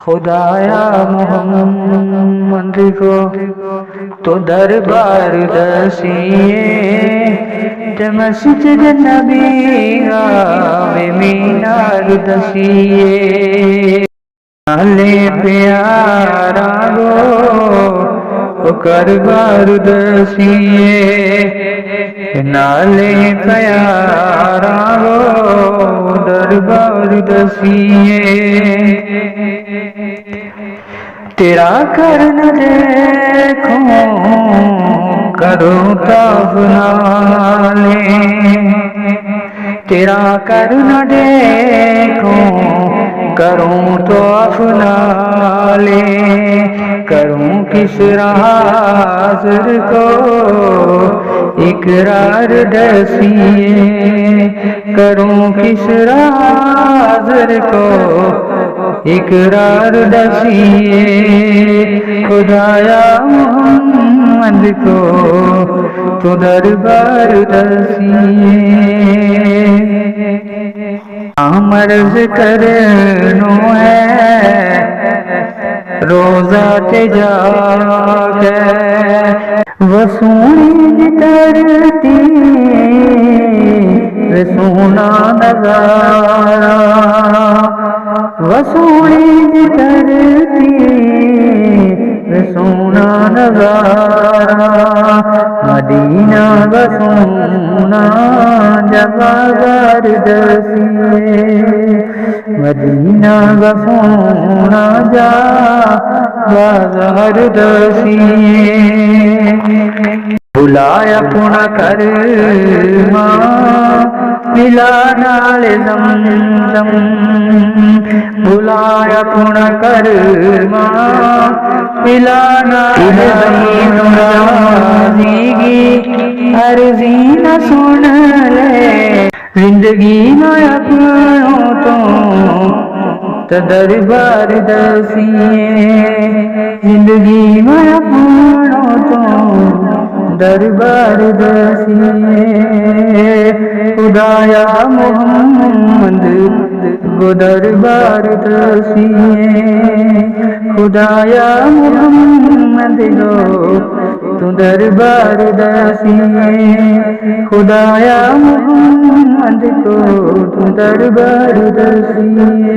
خدایا محمد کو تو دربار دسیے تے مسجد نبی آوے مینار دسیے نالے پیارا گو کربار دسیے نالے پیارا گو دربار دسیے تیرا کرن دیکھوں کروں طاف نالے تیرا کرن دیکھوں کروں طاف نالے کروں کس حاضر کو اقرار دسیے کروں کس حاضر کو اقرار دسیے خدایا محمد کو تو دربار دسیے عرض کرنو ہے روزہ تے جا کے وسونی ترتی سونا نظارہ وسونی ترتی سونا نظارہ مدینہ وسونا جبار دسیے مدینہ وسونا جا بازار دسیے بلایا پونا کرما ملا نال زمزم بلایا پونا کرما ملا نال زمزم عرضی نہ سن لے زندگی نہ اپنوں تو دربار دسیے زندگی میں اپنوں تو دربار دسیے خدایا محمد کو دربار دسیے خدایا محمد کو تو دربار دسیے خدایا محمد کو تو دربار دسیے